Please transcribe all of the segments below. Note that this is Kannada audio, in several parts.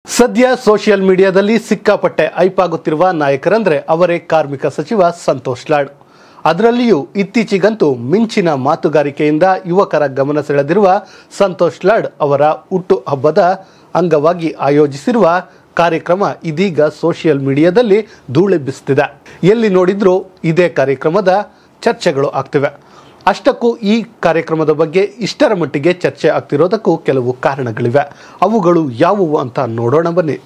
ಸದ್ಯ ಸೋಷಿಯಲ್ ಮೀಡಿಯಾದಲ್ಲಿ ಸಿಕ್ಕಾಪಟ್ಟೆ ಹೈಪ್ ಆಗುತ್ತಿರುವ ನಾಯಕರಂದ್ರೆ ಅವರೇ ಕಾರ್ಮಿಕ ಸಚಿವ ಸಂತೋಷ್ ಲಾಡ್. ಅದರಲ್ಲಿಯೂ ಇತ್ತೀಚೆಗಂತೂ ಮಿಂಚಿನ ಮಾತುಗಾರಿಕೆಯಿಂದ ಯುವಕರ ಗಮನ ಸೆಳೆದಿರುವ ಸಂತೋಷ್ ಲಾಡ್ ಅವರ ಹುಟ್ಟು ಹಬ್ಬದ ಅಂಗವಾಗಿ ಆಯೋಜಿಸಿರುವ ಕಾರ್ಯಕ್ರಮ ಇದೀಗ ಸೋಷಿಯಲ್ ಮೀಡಿಯಾದಲ್ಲಿ ಧೂಳೆಬ್ಬಿಸುತ್ತಿದೆ. ಎಲ್ಲಿ ನೋಡಿದ್ರೂ ಇದೇ ಕಾರ್ಯಕ್ರಮದ ಚರ್ಚೆಗಳು ಆಗ್ತಿವೆ. ಅಷ್ಟಕ್ಕೂ ಈ ಕಾರ್ಯಕ್ರಮದ ಬಗ್ಗೆ ಇಷ್ಟರ ಮಟ್ಟಿಗೆ ಚರ್ಚೆ ಆಗ್ತಿರೋದಕ್ಕೂ ಕೆಲವು ಕಾರಣಗಳಿವೆ. ಅವುಗಳು ಯಾವುವು ಅಂತ ನೋಡೋಣ ಬನ್ನಿ.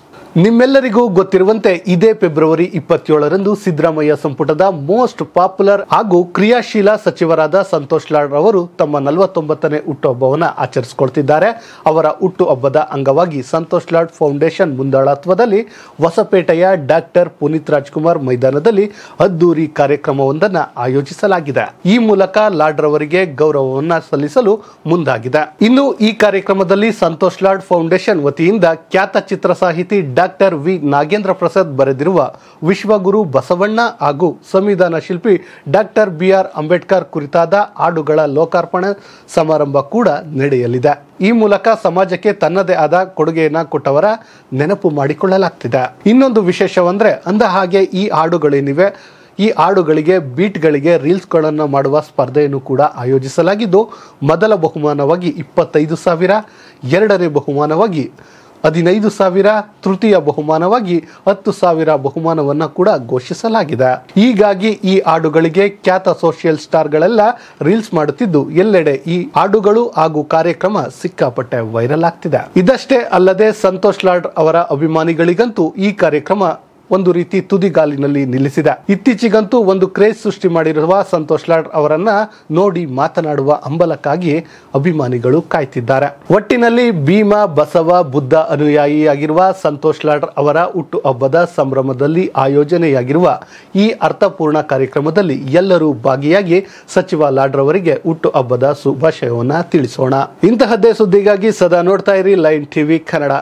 ನಿಮ್ಮೆಲ್ಲರಿಗೂ ಗೊತ್ತಿರುವಂತೆ ಇದೇ ಫೆಬ್ರವರಿ 27ರಂದು ಸಿದ್ದರಾಮಯ್ಯ ಸಂಪುಟದ ಮೋಸ್ಟ್ ಪಾಪ್ಯುಲರ್ ಹಾಗೂ ಕ್ರಿಯಾಶೀಲ ಸಚಿವರಾದ ಸಂತೋಷ್ ಲಾಡ್ ಅವರು ತಮ್ಮ 49ನೇ ಹುಟ್ಟುಹಬ್ಬವನ್ನು ಆಚರಿಸಿಕೊಳ್ತಿದ್ದಾರೆ. ಅವರ ಹುಟ್ಟುಹಬ್ಬದ ಅಂಗವಾಗಿ ಸಂತೋಷ್ ಲಾಡ್ ಫೌಂಡೇಶನ್ ಮುಂದಾಳತ್ವದಲ್ಲಿ ಹೊಸಪೇಟೆಯ ಡಾಕ್ಟರ್ ಪುನೀತ್ ರಾಜ್ಕುಮಾರ್ ಮೈದಾನದಲ್ಲಿ ಅದ್ದೂರಿ ಕಾರ್ಯಕ್ರಮವೊಂದನ್ನು ಆಯೋಜಿಸಲಾಗಿದೆ. ಈ ಮೂಲಕ ಲಾಡ್ ರವರಿಗೆ ಗೌರವವನ್ನು ಸಲ್ಲಿಸಲು ಮುಂದಾಗಿದೆ. ಇನ್ನು ಈ ಕಾರ್ಯಕ್ರಮದಲ್ಲಿ ಸಂತೋಷ್ ಲಾಡ್ ಫೌಂಡೇಶನ್ ವತಿಯಿಂದ ಖ್ಯಾತ ಚಿತ್ರ ಸಾಹಿತಿ ಡಾಕ್ಟರ್ ವಿ ನಾಗೇಂದ್ರ ಪ್ರಸಾದ್ ಬರೆದಿರುವ ವಿಶ್ವಗುರು ಬಸವಣ್ಣ ಹಾಗೂ ಸಂವಿಧಾನ ಶಿಲ್ಪಿ ಡಾಕ್ಟರ್ BR ಅಂಬೇಡ್ಕರ್ ಕುರಿತಾದ ಹಾಡುಗಳ ಲೋಕಾರ್ಪಣೆ ಸಮಾರಂಭ ಕೂಡ ನಡೆಯಲಿದೆ. ಈ ಮೂಲಕ ಸಮಾಜಕ್ಕೆ ತನ್ನದೇ ಆದ ಕೊಡುಗೆಯನ್ನು ಕೊಟ್ಟವರ ನೆನಪು ಮಾಡಿಕೊಳ್ಳಲಾಗ್ತಿದೆ. ಇನ್ನೊಂದು ವಿಶೇಷವಂದ್ರೆ ಅಂದ ಹಾಗೆ ಈ ಹಾಡುಗಳೇನಿವೆ, ಈ ಹಾಡುಗಳಿಗೆ ಬೀಟ್ಗಳಿಗೆ ರೀಲ್ಸ್ಗಳನ್ನು ಮಾಡುವ ಸ್ಪರ್ಧೆಯನ್ನು ಕೂಡ ಆಯೋಜಿಸಲಾಗಿದ್ದು, ಮೊದಲ ಬಹುಮಾನವಾಗಿ 25,000, ಎರಡನೇ ಬಹುಮಾನವಾಗಿ 15,000, ತೃತೀಯ ಬಹುಮಾನವಾಗಿ 10,000 ಬಹುಮಾನವನ್ನು ಕೂಡ ಘೋಷಿಸಲಾಗಿದೆ. ಹೀಗಾಗಿ ಈ ಹಾಡುಗಳಿಗೆ ಖ್ಯಾತ ಸೋಷಿಯಲ್ ಸ್ಟಾರ್ಗಳೆಲ್ಲ ರೀಲ್ಸ್ ಮಾಡುತ್ತಿದ್ದು, ಎಲ್ಲೆಡೆ ಈ ಹಾಡುಗಳು ಹಾಗೂ ಕಾರ್ಯಕ್ರಮ ಸಿಕ್ಕಾಪಟ್ಟೆ ವೈರಲ್ ಆಗ್ತಿದೆ. ಇದಷ್ಟೇ ಅಲ್ಲದೆ ಸಂತೋಷ್ ಲಾಡ್ ಅವರ ಅಭಿಮಾನಿಗಳಿಗಂತೂ ಈ ಕಾರ್ಯಕ್ರಮ ಒಂದು ರೀತಿ ತುದಿಗಾಲಿನಲ್ಲಿ ನಿಲ್ಲಿಸಿದೆ. ಇತ್ತೀಚೆಗಂತೂ ಒಂದು ಕ್ರೇಜ್ ಸೃಷ್ಟಿ ಮಾಡಿರುವ ಸಂತೋಷ್ ಲಾಡ್ ಅವರನ್ನ ನೋಡಿ ಮಾತನಾಡುವ ಹಂಬಲಕ್ಕಾಗಿ ಅಭಿಮಾನಿಗಳು ಕಾಯ್ತಿದ್ದಾರೆ. ಒಟ್ಟಿನಲ್ಲಿ ಭೀಮ, ಬಸವ, ಬುದ್ಧ ಅನುಯಾಯಿಯಾಗಿರುವ ಸಂತೋಷ್ ಲಾಡ್ ಅವರ ಹುಟ್ಟು ಹಬ್ಬದ ಸಂಭ್ರಮದಲ್ಲಿ ಆಯೋಜನೆಯಾಗಿರುವ ಈ ಅರ್ಥಪೂರ್ಣ ಕಾರ್ಯಕ್ರಮದಲ್ಲಿ ಎಲ್ಲರೂ ಭಾಗಿಯಾಗಿ ಸಚಿವ ಲಾಡ್ ರವರಿಗೆ ಹುಟ್ಟು ಹಬ್ಬದ ಶುಭಾಶಯವನ್ನ ತಿಳಿಸೋಣ. ಇಂತಹದ್ದೇ ಸುದ್ದಿಗಾಗಿ ಸದಾ ನೋಡ್ತಾ ಇರಿ ಲೈನ್ ಟಿವಿ ಕನ್ನಡ.